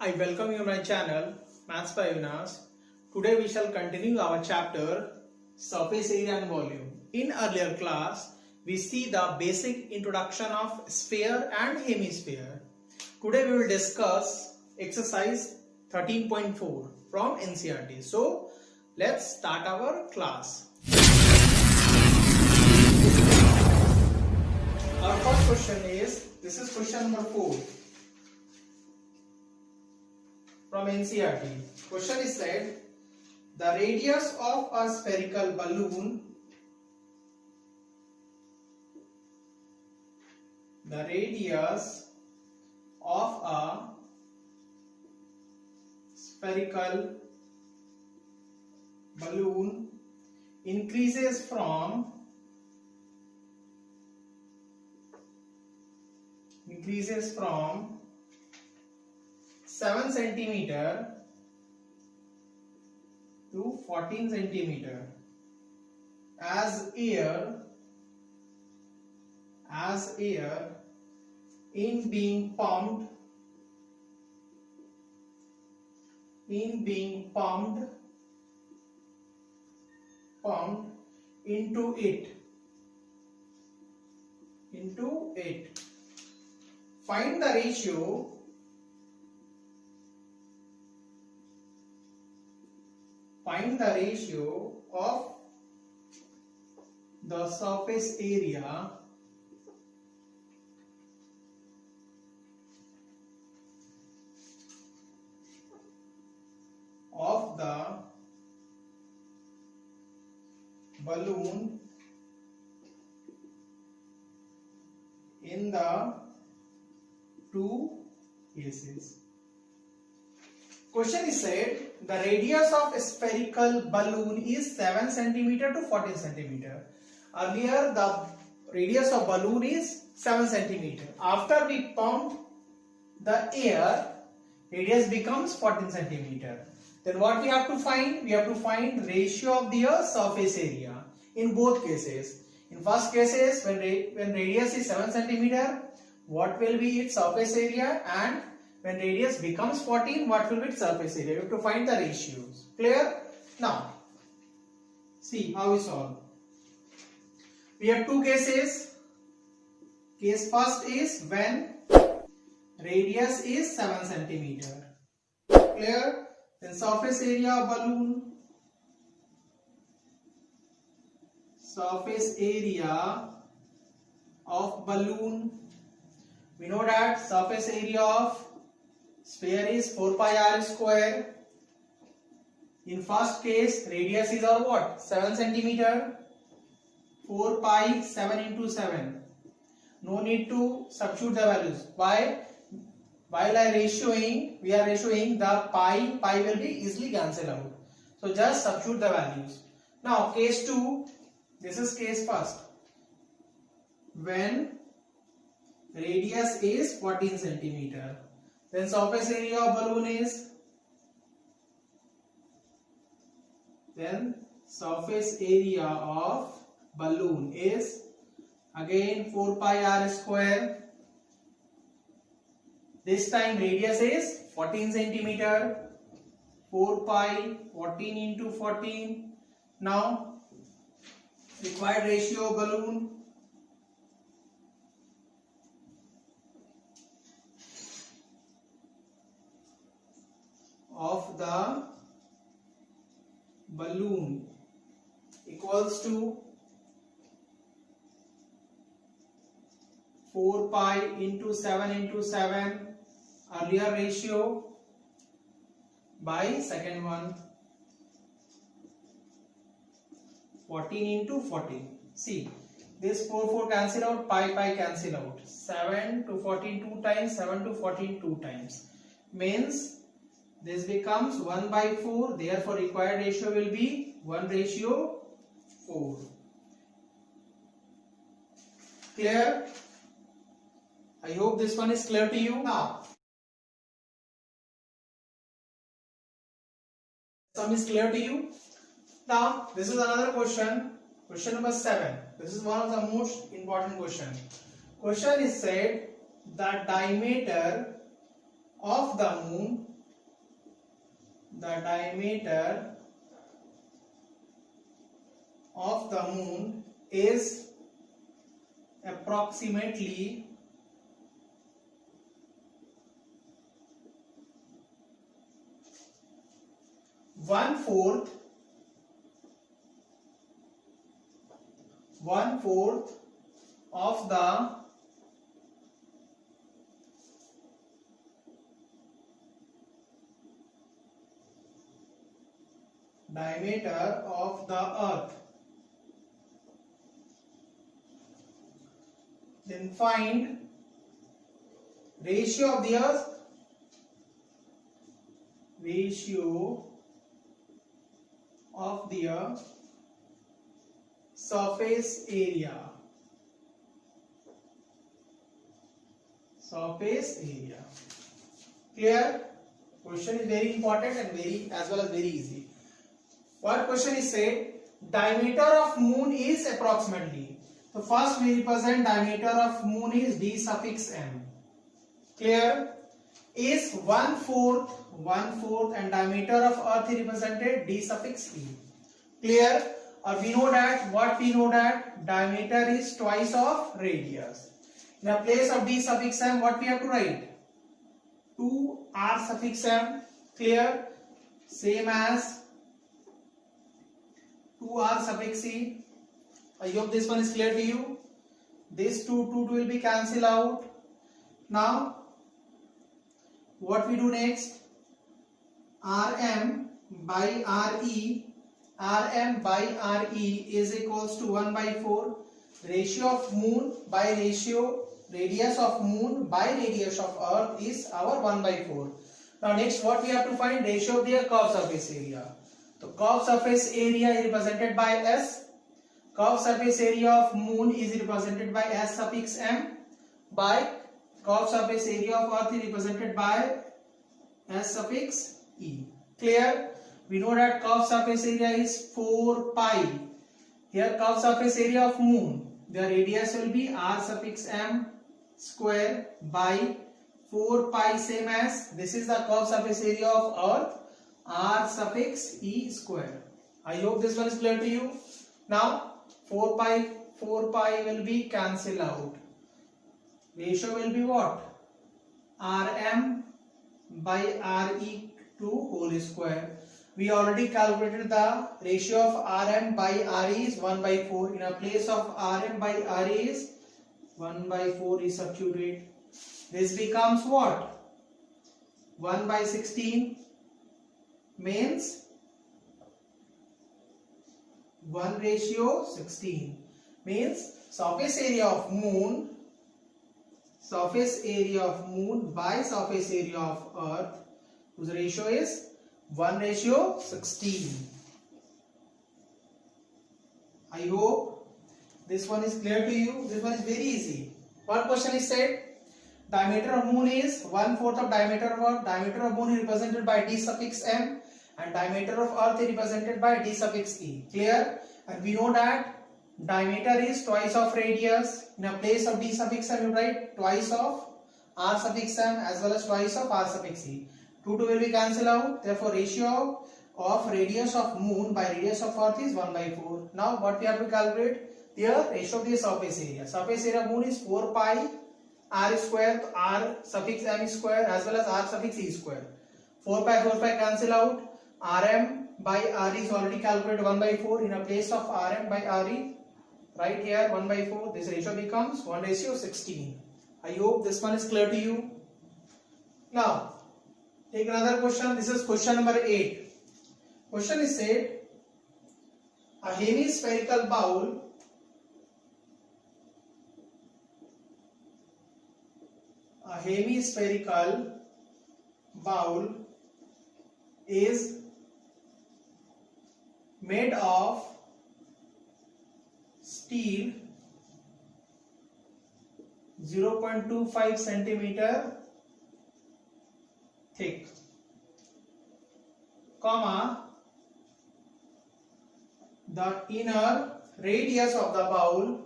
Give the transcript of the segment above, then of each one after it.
I welcome you on my channel Maths by Yunas. Today we shall continue our chapter Surface Area and Volume. In earlier class we see the basic introduction of sphere and hemisphere. Today we will discuss exercise 13.4 from NCERT. So let's start our class. Our first question is, this is question number 4 from NCERT. Question is said, the radius of a spherical balloon, increases from 7 centimeter to 14 centimeter as air in being pumped into it. Find the ratio of the surface area of the balloon in the two cases. Question is said, the radius of a spherical balloon is 7 centimeter to 14 centimeter. Earlier the radius of balloon is 7 centimeter. After we pump the air, radius becomes 14 centimeter. Then what we have to find? We have to find ratio of the surface area in both cases. In first cases, when radius is 7 centimeter, what will be its surface area, and when radius becomes 14, what will be its surface area? We have to find the ratios. Clear? Now, see how we solve. We have two cases. Case first is when radius is 7 centimeter. Clear? Then surface area of balloon. We know that surface area of sphere is 4 pi r square. In first case, radius is our what? 7 centimeter. 4 pi 7 into 7. No need to substitute the values. Why? While we are ratioing the pi will be easily cancelled out. So just substitute the values. Now case 2, this is case first. When radius is 14 centimeter, then surface area of balloon is, again 4 pi r square. This time radius is 14 centimeter. 4 pi 14 into 14. Now required ratio of balloon equals to 4 pi into 7 earlier ratio by second one 14 into 14. See, this 4 cancel out, pi cancel out. 7 to 14 2 times, 7 to 14 2 times. Means this becomes 1 by 4. Therefore required ratio will be 1:4. Clear? I hope this one is clear to you. Now, sum is clear to you. Now, this is another question. Question number 7. This is one of the most important question. Question is said the diameter of the moon, the diameter of the moon is approximately 1/4 of the diameter of the earth. Then find ratio of the earth, surface area. Clear? Question is very important and very as well as very easy. What question is said? Diameter of moon is approximately. So first we represent diameter of moon is d suffix m. Clear? Is 1/4 and diameter of earth is represented d suffix e. Clear? Or we know that diameter is twice of radius. In the place of d suffix m, what we have to write? 2r suffix m. Clear? Same as 2r suffix e. I hope this one is clear to you. This 2 will be cancelled out. Now what we do next? Rm by Re is equals to 1/4. Ratio of moon by radius of moon by radius of earth is our 1/4. Now next what we have to find? Ratio of their curved surface area. So curved surface area is represented by S. Curved surface area of moon is represented by S suffix m, by curved surface area of earth is represented by S suffix e. Clear? We know that curved surface area is 4 pi. Here curved surface area of moon, the radius will be r suffix m square by 4 pi, same as this is the curved surface area of earth, r suffix e square. I hope this one is clear to you. Now 4 pi will be cancelled out. Ratio will be what? Rm by Re to whole square. We already calculated the ratio of Rm by Re is 1/4. In a place of Rm by Re is 1/4 is substituted. This becomes what? 1/16 means 1/16 means surface area of moon by surface area of earth, whose ratio is 1/16. I hope this one is clear to you. This one is very easy. What question is said? Diameter of moon is 1/4 of diameter of earth. Diameter of moon is represented by d suffix m and diameter of earth is represented by d suffix e. Clear? And we know that diameter is twice of radius. In a place of d suffix m, you write twice of r suffix m as well as twice of r suffix e. 2 will be cancelled out. Therefore, ratio of radius of moon by radius of earth is 1/4. Now, what we have to calculate? Here, ratio of the surface area. Surface area of moon is 4 pi r square, r suffix m square as well as r suffix e square. 4 pi cancel out. Rm by Re is already calculated 1/4. In a place of Rm by Re, right here 1/4. This ratio becomes 1/16. I hope this one is clear to you. Now, take another question. This is question number 8. Question is said, a hemispherical bowl is made of steel 0.25 centimeter thick, comma, the inner radius of the bowl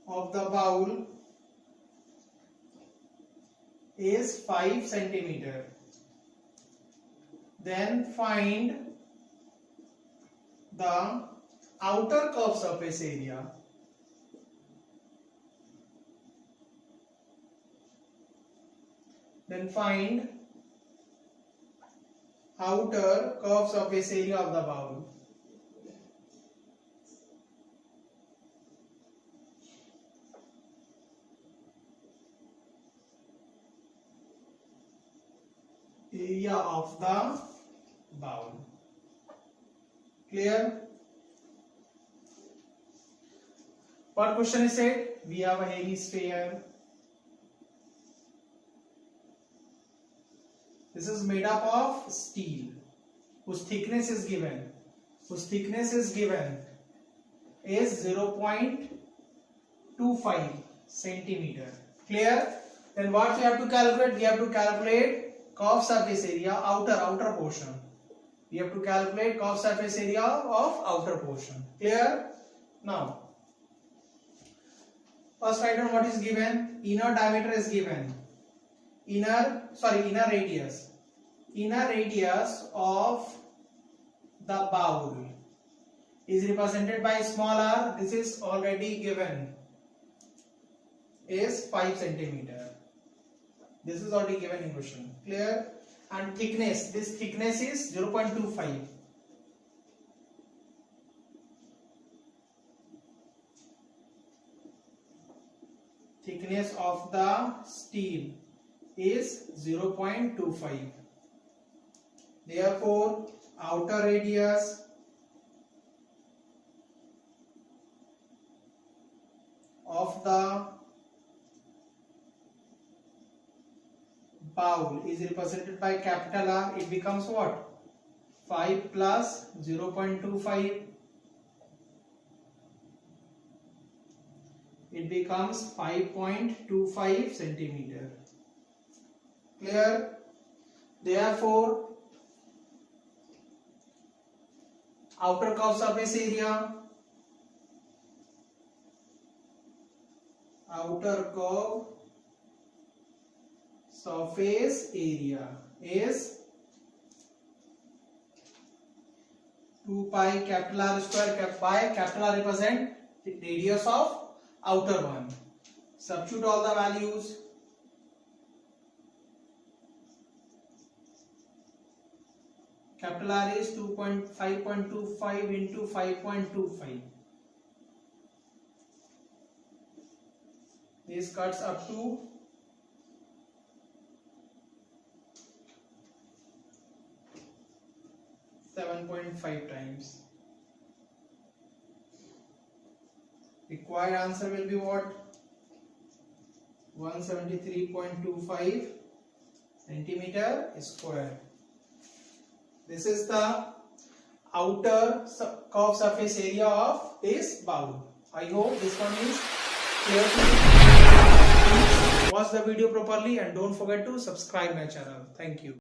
of the bowl is 5 centimeter. Then find the outer curved surface area outer curved surface area of the bowl. Area of the bowl. Clear? What question is said? We have a hemisphere. This is made up of steel, whose thickness is given. Is 0.25 centimeter. Clear? Then what we have to calculate? We have to calculate curved surface area, outer portion. We have to calculate curved surface area of outer portion. Clear? Now, first write down what is given. Inner diameter is given. Inner radius. Inner radius of the bowl is represented by small r. This is already given. Is 5 centimeter. This is already given in question. Clear? And thickness. This thickness is 0.25. Thickness of the steel is 0.25. Therefore, outer radius of the bowl is represented by capital R. It becomes what? 5 plus 0.25. It becomes 5.25 centimeter. Clear? Therefore, outer curved surface area is 2 pi capital R square. Pi capital R represent the radius of outer one. Substitute all the values. Capital R is 5.25 into 5.25. This cuts up to 7.5 times. Required answer will be what? 173.25 centimeter square. This is the outer curved surface area of this bowl. I hope this one is clear to you. Please watch the video properly and don't forget to subscribe my channel. Thank you.